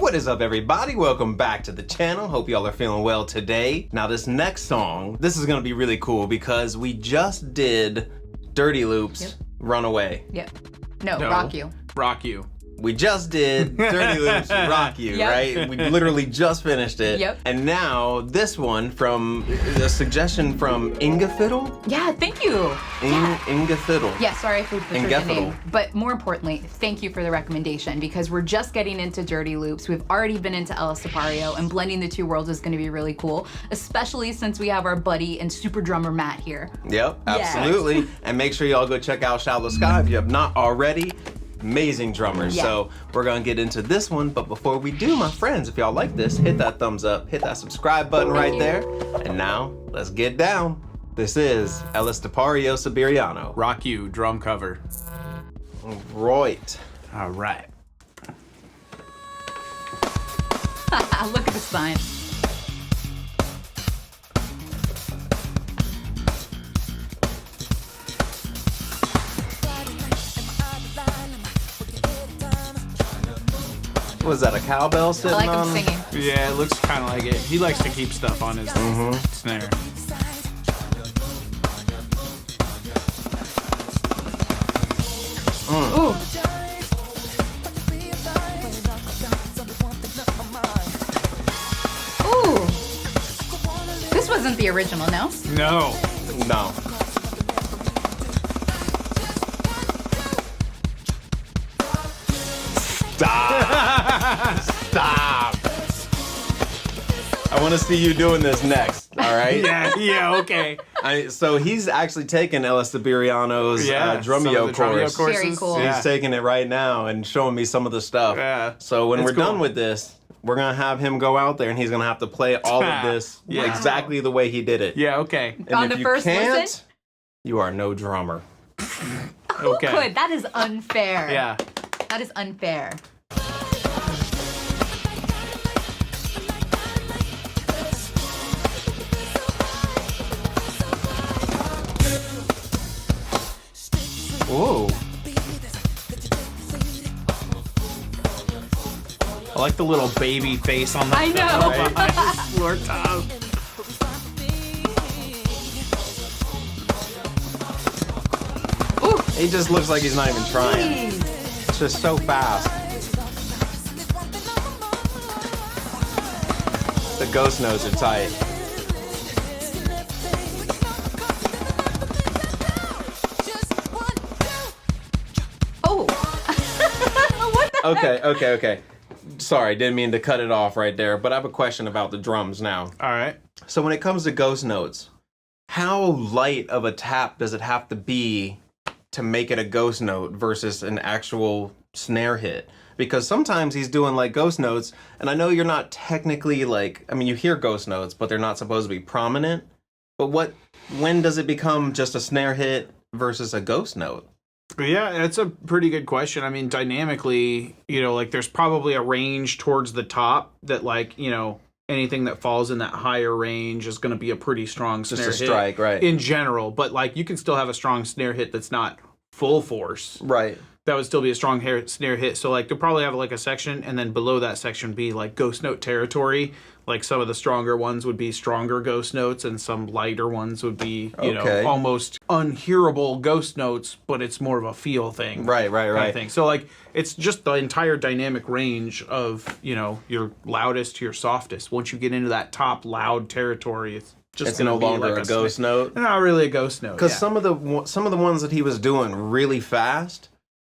What is up, everybody? Welcome back to the channel. Hope y'all are feeling well today. Now, this next song, this is gonna be really cool because we just did DirtyLoops, Runaway. Yep. No, Rock You. Rock You. We just did DirtyLoops, Rock You, right? We literally just finished it. Yep. And now this one from a suggestion from Inga Fiddle? Yeah, thank you. Inga Fiddle. Yeah, sorry if we butchered the name. Ingefiddle. But more importantly, thank you for the recommendation because we're just getting into DirtyLoops. We've already been into ElEstepario, and blending the two worlds is going to be really cool, especially since we have our buddy and super drummer Matt here. Yep, absolutely. And make sure y'all go check out Shallow Sky if you have not already. Amazing drummers. Yeah. So we're gonna get into this one, but before we do, my friends, if y'all like this, hit that thumbs up, hit that subscribe button right there. And now let's get down. This is ElEsteparioSiberiano. Rock You, drum cover. Right. All right. Look at the sign. Was that a cowbell sitting I like on? him singing. Yeah, it looks kind of like it. He likes to keep stuff on his snare. Ooh. Ooh. This wasn't the original, no? No. No. Stop. Stop. I want to see you doing this next, all right? Yeah, okay. So he's actually taking ElEstepario's Drumeo course. Very cool. He's taking it right now and showing me some of the stuff. Yeah. So when It's we're cool. done with this, we're going to have him go out there and he's going to have to play all of this exactly the way he did it. Yeah, okay. And On if the you first can't, listen? you are no drummer. Who Okay. could? That is unfair. Yeah. That is unfair. Whoa. I like the little baby face on the I know. floor top. Ooh. He just looks like he's not even trying. Jeez. It's just so fast. The ghost notes are tight. Oh. What the Okay. Sorry, didn't mean to cut it off right there, but I have a question about the drums now. All right. So when it comes to ghost notes, how light of a tap does it have to be to make it a ghost note versus an actual snare hit? Because sometimes he's doing like ghost notes, and I know you're not technically like, I mean, you hear ghost notes, but they're not supposed to be prominent. But when does it become just a snare hit versus a ghost note? Yeah, that's a pretty good question. I mean, dynamically, like there's probably a range towards the top that anything that falls in that higher range is going to be a pretty strong snare hit. Just a strike, right. In general, but like you can still have a strong snare hit that's not full force. Right. That would still be a strong snare hit. So like you'll probably have like a section, and then below that section be like ghost note territory. Like some of the stronger ones would be stronger ghost notes, and some lighter ones would be, almost unhearable ghost notes, but it's more of a feel thing. Right. Kind of thing. So like it's just the entire dynamic range of, your loudest to your softest. Once you get into that top loud territory, it's just no gonna be longer like a ghost note. Not really a ghost note. Because some of the ones that he was doing really fast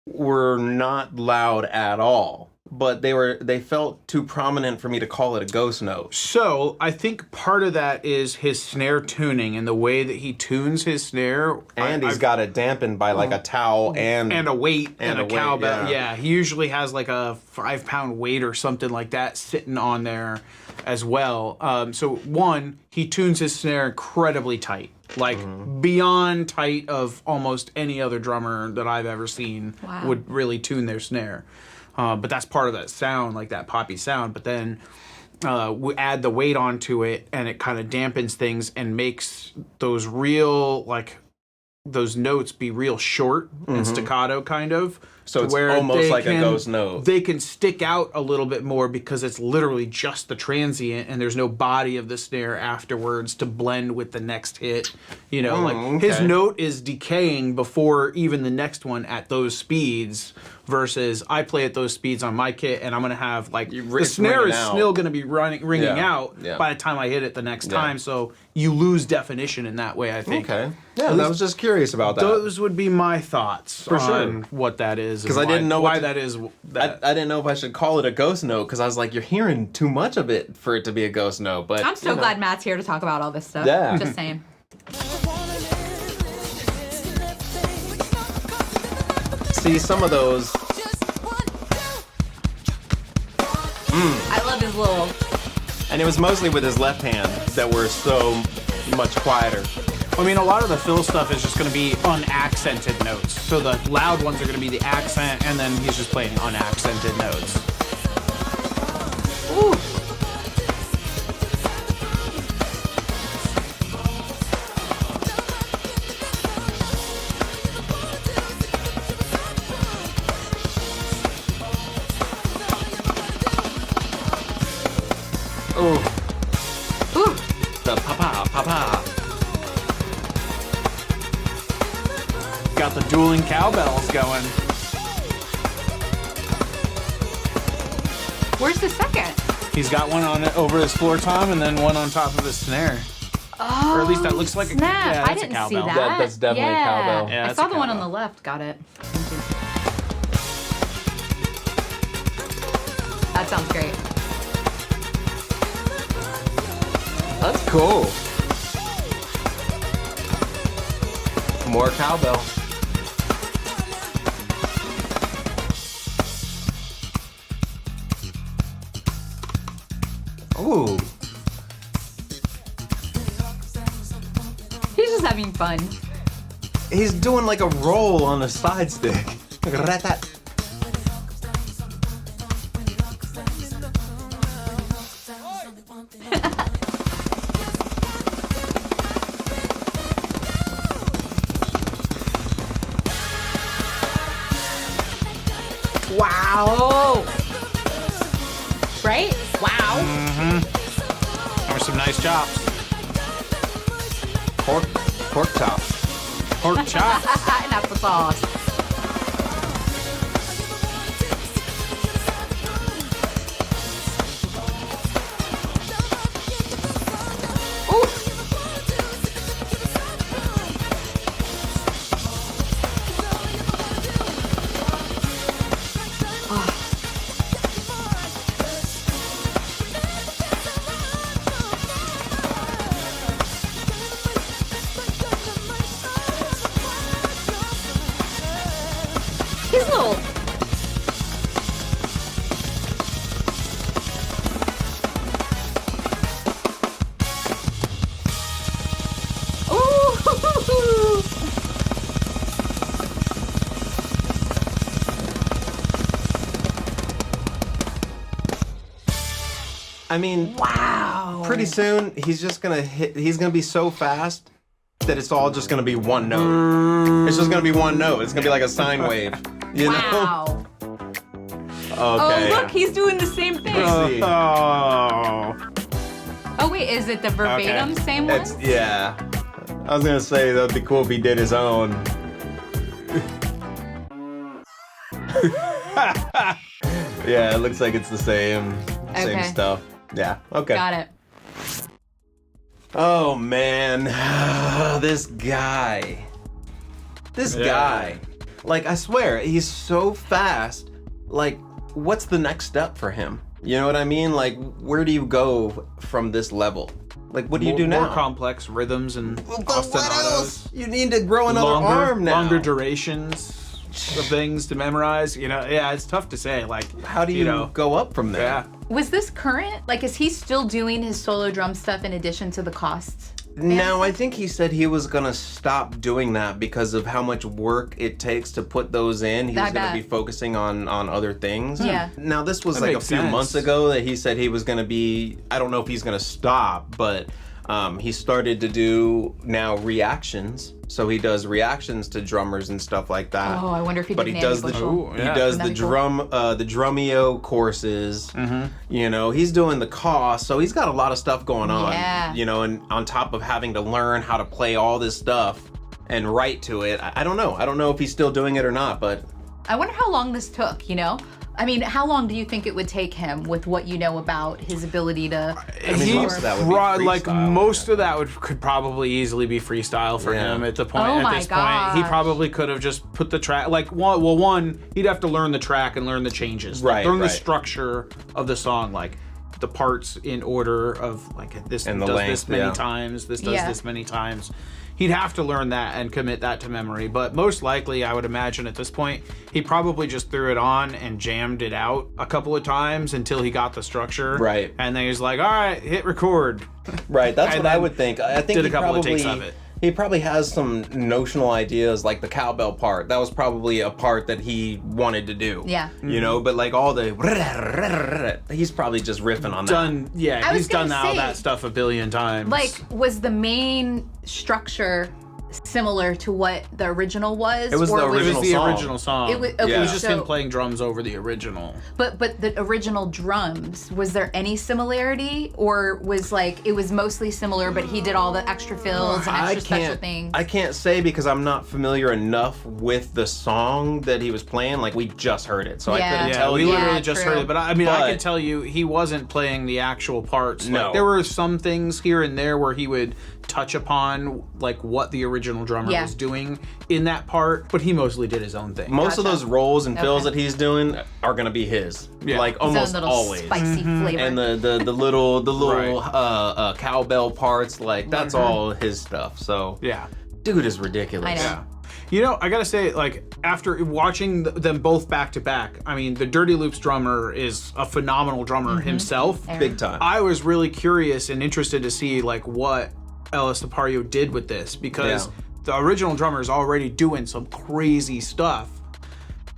were not loud at all, but they felt too prominent for me to call it a ghost note. So I think part of that is his snare tuning and the way that he tunes his snare. And he's got it dampened by like a towel and a weight and a weight, cowbell. Yeah, he usually has like a 5-pound weight or something like that sitting on there as well. So one, he tunes his snare incredibly tight. Like beyond tight of almost any other drummer that I've ever seen would really tune their snare. But that's part of that sound, like that poppy sound. But then we add the weight onto it, and it kind of dampens things and makes those notes be real short and staccato kind of. So it's where almost they like can, a ghost note. They can stick out a little bit more because it's literally just the transient and there's no body of the snare afterwards to blend with the next hit. You know, like his note is decaying before even the next one at those speeds versus I play at those speeds on my kit and I'm going to have like the snare is still going to be ringing out by the time I hit it the next time. So you lose definition in that way, I think. Okay. Yeah, I was just curious about that. Those would be my thoughts on what that is. Because I didn't know why that is. I didn't know if I should call it a ghost note because I was like, you're hearing too much of it for it to be a ghost note. But I'm so glad Matt's here to talk about all this stuff. Yeah. Just saying. See, some of those. I love his little. And it was mostly with his left hand that were so much quieter. I mean, a lot of the fill stuff is just going to be unaccented notes. So the loud ones are going to be the accent, and then he's just playing unaccented notes. Ooh. The papa. Got the dueling cowbells going. Where's the second? He's got one on it over his floor tom and then one on top of his snare. Oh, Or at least that looks like snap. a, yeah, I that's didn't a cowbell. see that. That's definitely a cowbell. Yeah, I that's saw a the one on cowbell. the left. Got it. Thank you. That sounds great. That's cool. More cowbell. Ooh. He's just having fun. He's doing like a roll on a side stick. Look at that. Wow. Right? Wow. There's some nice chops. Pork chops. Pork chops. And that's the sauce. His little. Ooh. I mean, Wow. pretty soon he's just gonna hit. He's gonna be so fast that it's all just gonna be one note. It's just gonna be one note. It's gonna be like a sine wave. You know? Wow. Okay. Oh, look, he's doing the same thing. See. Oh. Oh, wait, is it the verbatim same one? Yeah. I was gonna say that'd be cool if he did his own. Yeah, it looks like it's the same Okay. stuff. Yeah. Okay. Got it. Oh man, this guy. This guy. Like, I swear, he's so fast. Like, what's the next step for him? You know what I mean? Like, where do you go from this level? Like, what do you do now? More complex rhythms and But what ostinatos. else? You need to grow another arm now. Longer durations of things to memorize. You know, yeah, it's tough to say. Like, How do you go up from there? Yeah. Was this current? Like, is he still doing his solo drum stuff in addition to the costs? No, I think he said he was gonna stop doing that because of how much work it takes to put those in. He was gonna be focusing on other things. Yeah. Now this was That like a makes few sense. months ago that he said he was gonna be. I don't know if he's gonna stop, but he started to do now reactions so he does reactions to drummers and stuff like that. Oh, I wonder if he did But he does the Bushel. yeah. he does Wouldn't the that be cool? the Drumeo courses. You know, he's doing the cost, so he's got a lot of stuff going on. Yeah. You know, and on top of having to learn how to play all this stuff and write to it, I don't know. I don't know if he's still doing it or not, but I wonder how long this took, you know? I mean, how long do you think it would take him with what you know about his ability to mean, most of that would be like freestyle, most of that could probably easily be freestyle for Yeah. him at the point. Oh at my this point, he gosh. probably could have just put the track. Like, one, he'd have to learn the track and learn the changes, like, Right, learn the right. structure of the song, like the parts in order of like this And the does length, this many yeah. times, this does Yeah. this many times. He'd have to learn that and commit that to memory. But most likely, I would imagine at this point, he probably just threw it on and jammed it out a couple of times until he got the structure. Right. And then he was like, all right, hit record. right, that's And what I then would think. I think did he a couple of probably takes of it. he probably has some notional ideas, like the cowbell part. That was probably a part that he wanted to do. Yeah. You know, but like all the he's probably just riffing on that. Done, yeah, I was he's done gonna all say, that stuff a billion times. Like, was the main structure similar to what the original was? It was the it was original the song. original song. It was, okay, Yeah. It was just so, him playing drums over the original. But the original drums, was there any similarity, or was like it was mostly similar, but he did all the extra fills and extra special things? I can't say because I'm not familiar enough with the song that he was playing. Like we just heard it, so I Yeah. couldn't Yeah, tell we you. literally just true. heard it, but I mean, I But- can tell you, he wasn't playing the actual parts. No. Like, there were some things here and there where he would touch upon like what the original drummer Yeah. was doing in that part, but he mostly did his own thing. Most of Gotcha. those rolls and fills Okay. that he's doing are gonna be his. Yeah. Like His own almost little always. spicy flavor. And the little Right. cowbell parts, like that's all his stuff. So Yeah. dude is ridiculous. I know. Yeah. You know, I gotta say, like, after watching them both back to back, I mean, the DirtyLoops drummer is a phenomenal drummer himself. Big time. I was really curious and interested to see, like, what ElEstepario did with this, because Yeah. the original drummer is already doing some crazy stuff.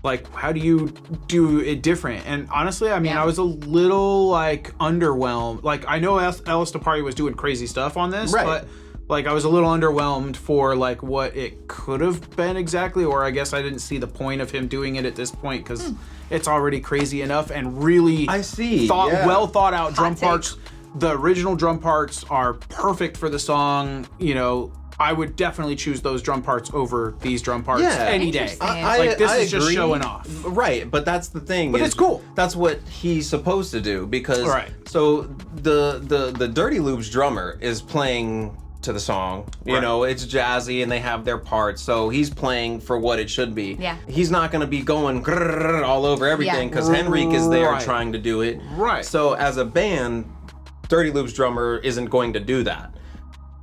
Like, how do you do it different? And honestly, I mean, Yeah. I was a little, like, underwhelmed. Like, I know ElEstepario was doing crazy stuff on this, Right. but like I was a little underwhelmed for like what it could have been exactly, or I guess I didn't see the point of him doing it at this point because it's already crazy enough and really I see, thought yeah. well thought out drum take. parts. The original drum parts are perfect for the song. You know, I would definitely choose those drum parts over these drum parts Yeah. any day. Interesting. Like, this is just agree. showing off. Right, but that's the thing. But is it's cool. That's what he's supposed to do because Right. so the DirtyLoops drummer is playing to the song. You Right. know, it's jazzy and they have their parts, so he's playing for what it should be. Yeah. He's not going to be going grrrr all over everything Yeah. because Henrik is there Right. trying to do it. Right. So as a band, DirtyLoops drummer isn't going to do that.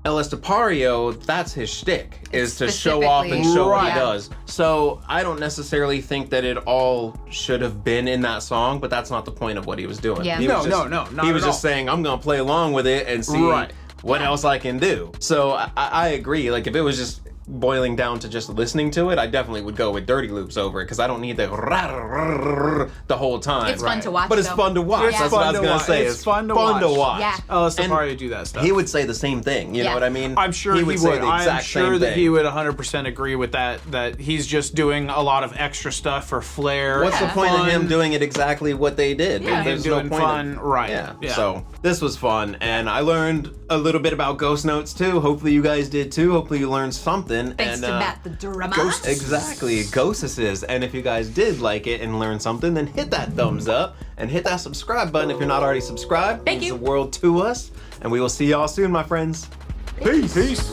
ElEstepario, that's his shtick, is to show off and show what he Right. does. So I don't necessarily think that it all should have been in that song, but that's not the point of what he was doing. Yeah. He was No, just, no, not He was at just all. saying, I'm gonna play along with it and see Right. what else I can do. So I agree. Like if it was just boiling down to just listening to it, I definitely would go with DirtyLoops over it because I don't need the whole time. It's fun to watch, But it's though. fun to watch. It's That's what I fun was to gonna watch. say. It's fun to watch. Yeah. ElEstepario do that stuff. He would say the same thing. You Yeah. know what I mean? I'm sure he would. say the I'm exact sure same that thing. he would 100% agree with that. That he's just doing a lot of extra stuff for flair. What's the and point of fun. him doing it exactly what they did? Yeah. Him There's doing no point fun, right? Yeah. Yeah. So this was fun, and I learned a little bit about ghost notes too. Hopefully you guys did too. Hopefully you learned something. Thanks and, to Matt the drummer. Exactly, ghostesses. And if you guys did like it and learned something, then hit that thumbs up and hit that subscribe button if you're not already subscribed. Thank It means you. the world to us, and we will see y'all soon, my friends. Peace.